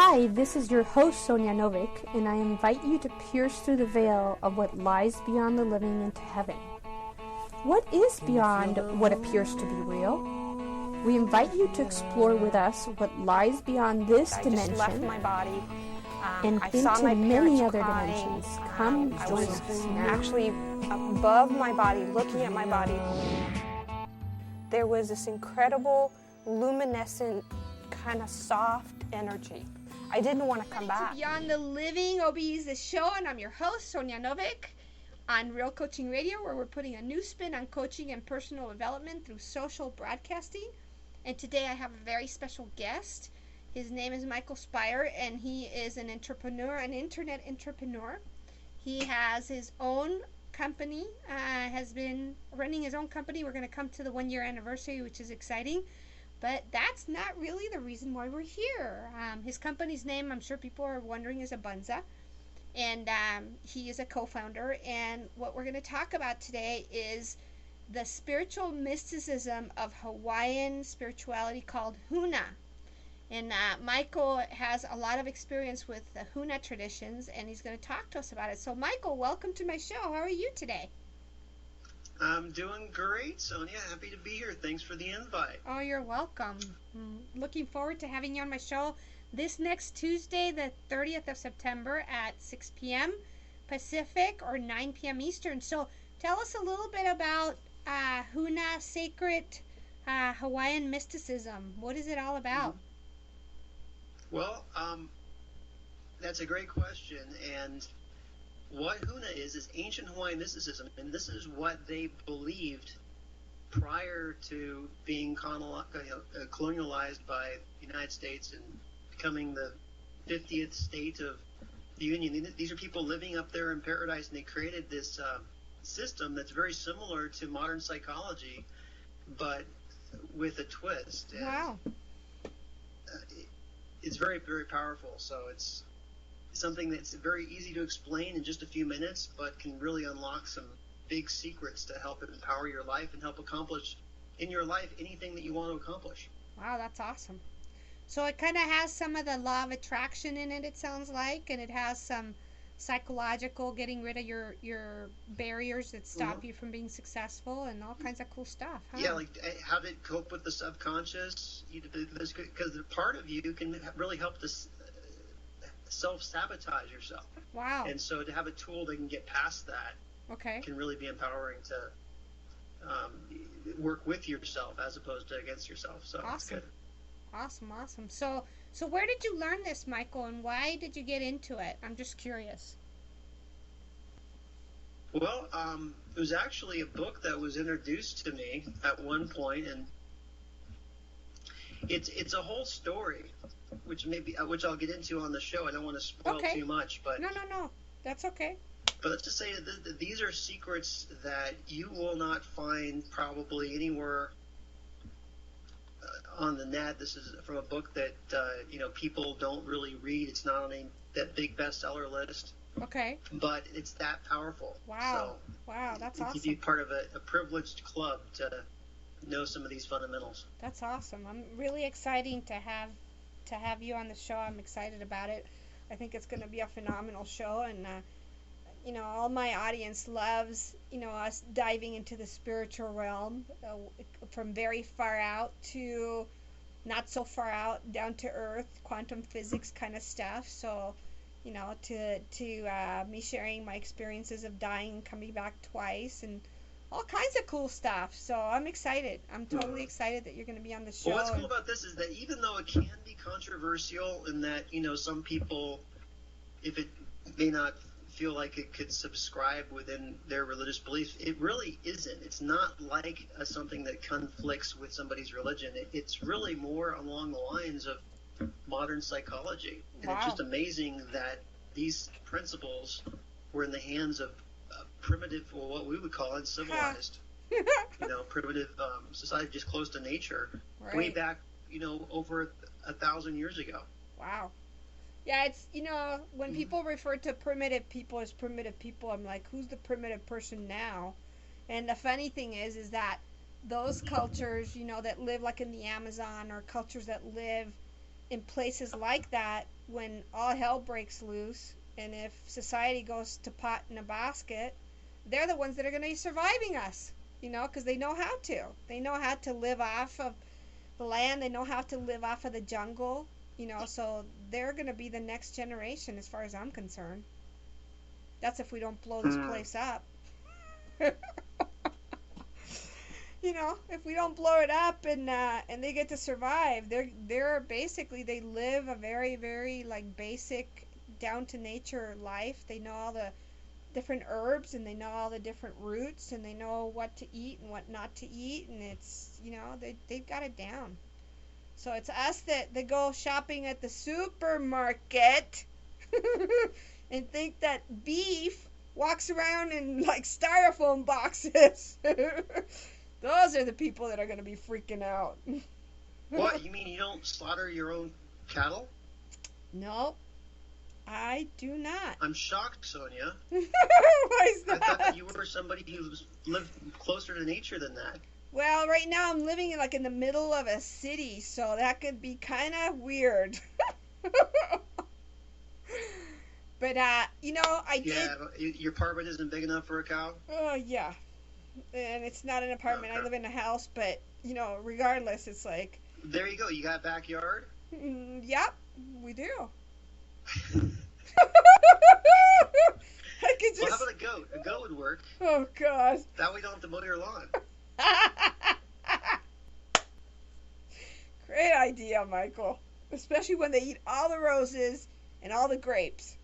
Hi, this is your host Sonia Novick, and I invite you to pierce through the veil of what lies beyond the living into heaven. What is beyond what appears to be real? We invite you to explore with us what lies beyond this dimension. I just left my body. And I into saw my many other crying. dimensions. Come I join was us now. actually above my body, looking at my body. There was this incredible, luminescent, kind of soft energy. I didn't want to come back. Beyond the Living ABUNZA show, and I'm your host, Sonia Novick, on Real Coaching Radio, where we're putting a new spin on coaching and personal development through social broadcasting. And today I have a very special guest. His name is Michael Spire, and he is an entrepreneur, an internet entrepreneur. He has his own company, has been running his own company. We're going to come to the 1 year anniversary, which is exciting. But that's not really the reason why we're here. His company's name, I'm sure people are wondering, is ABUNZA. And he is a co-founder. And what we're going to talk about today is the spiritual mysticism of Hawaiian spirituality called Huna. And Michael has a lot of experience with the Huna traditions, and he's going to talk to us about it. So, Michael, welcome to my show. How are you today? I'm doing great, Sonia. Happy to be here. Thanks for the invite. Oh, you're welcome. Looking forward to having you on my show this next Tuesday, the 30th of September at 6 p.m. Pacific or 9 p.m. Eastern. So tell us a little bit about Huna Sacred Hawaiian Mysticism. What is it all about? Well, that's a great question. And what Huna is ancient Hawaiian mysticism, and this is what they believed prior to being colonialized by the United States and becoming the 50th state of the Union. These are people living up there in paradise, and they created this system that's very similar to modern psychology, but with a twist. And, wow. It's very, very powerful. So it's something that's very easy to explain in just a few minutes, but can really unlock some big secrets to help empower your life and help accomplish in your life anything that you want to accomplish. Wow, that's awesome. So it kind of has some of the law of attraction in it, it sounds like, and it has some psychological, getting rid of your barriers that stop you from being successful, and all kinds of cool stuff, huh? Yeah, like how to cope with the subconscious, because part of you can really help to self-sabotage yourself. Wow. And so to have a tool that can get past that can really be empowering to work with yourself as opposed to against yourself. So awesome. It's good. Awesome. So where did you learn this, Michael, and why did you get into it? I'm just curious. Well, it was actually a book that was introduced to me at one point, and it's a whole story, which I'll get into on the show. I don't want to spoil too much, but no, that's okay. But let's just say that these are secrets that you will not find probably anywhere on the net. This is from a book that people don't really read. It's not on that big bestseller list. Okay. But it's that powerful. Wow. Wow, that's awesome. You'd be part of a privileged club to know some of these fundamentals. That's awesome. I'm really excited to have you on the show. I'm excited about it. I think it's going to be a phenomenal show, and all my audience loves us diving into the spiritual realm, from very far out to not so far out, down to earth, quantum physics kind of stuff. So to me sharing my experiences of dying, coming back twice, and all kinds of cool stuff. So I'm excited. I'm totally excited that you're going to be on the show. Well, what's cool about this is that even though it can be controversial in that, some people, if it may not feel like it could subscribe within their religious beliefs, it really isn't. It's not like something that conflicts with somebody's religion. It's really more along the lines of modern psychology. And wow. It's just amazing that these principles were in the hands of primitive, or what we would call uncivilized, primitive society, just close to nature, right. Way back, over 1,000 years ago. Wow. Yeah, it's, when people refer to primitive people as primitive people, I'm like, who's the primitive person now? And the funny thing is that those cultures, that live like in the Amazon, or cultures that live in places like that, when all hell breaks loose, and if society goes to pot in a basket, they're the ones that are going to be surviving us, because they know how to. They know how to live off of the land. They know how to live off of the jungle, so they're going to be the next generation as far as I'm concerned. That's if we don't blow this place up. If we don't blow it up and they get to survive, they're basically, they live a very, very like basic, down to nature life. They know all the different herbs, and they know all the different roots, and they know what to eat and what not to eat, and it's, they've got it down. So it's us that go shopping at the supermarket and think that beef walks around in like styrofoam boxes. Those are the people that are going to be freaking out. What? You mean you don't slaughter your own cattle? No, I do not. I'm shocked, Sonia. Why is that? I thought that you were somebody who lived closer to nature than that. Well, right now I'm living in the middle of a city, so that could be kind of weird. But, I did... Yeah, your apartment isn't big enough for a cow? Oh, yeah. And it's not an apartment. Okay. I live in a house, but, regardless, it's like... There you go. You got a backyard? Yep, we do. I could just... Well, how about a goat? A goat would work. Oh, God. That way you don't have to mow your lawn. Great idea, Michael. Especially when they eat all the roses and all the grapes.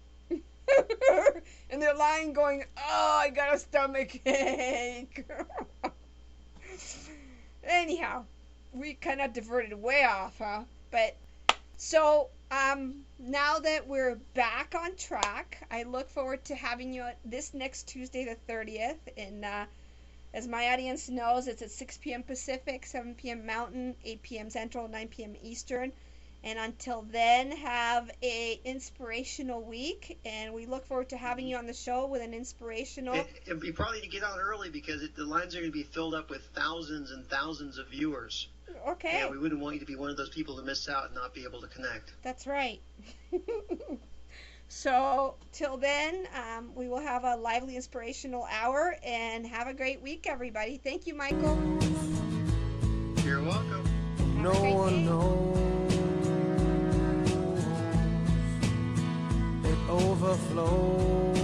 And they're lying going, oh, I got a stomach ache. Anyhow, we kind of diverted way off, huh? But, so, now that we're back on track, I look forward to having you this next Tuesday, the 30th. And, as my audience knows, it's at 6 p.m. Pacific, 7 p.m. Mountain, 8 p.m. Central, 9 p.m. Eastern. And until then, have a inspirational week, and we look forward to having you on the show with an inspirational... And you probably need to get on early, because the lines are going to be filled up with thousands and thousands of viewers. Okay. And we wouldn't want you to be one of those people to miss out and not be able to connect. That's right. So, till then, we will have a lively, inspirational hour, and have a great week, everybody. Thank you, Michael. You're welcome. No one knows. It overflows.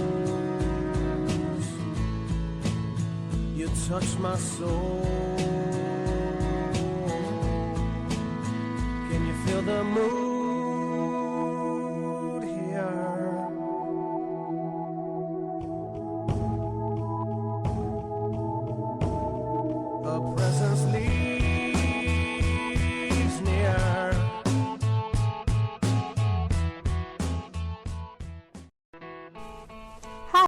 You touch my soul.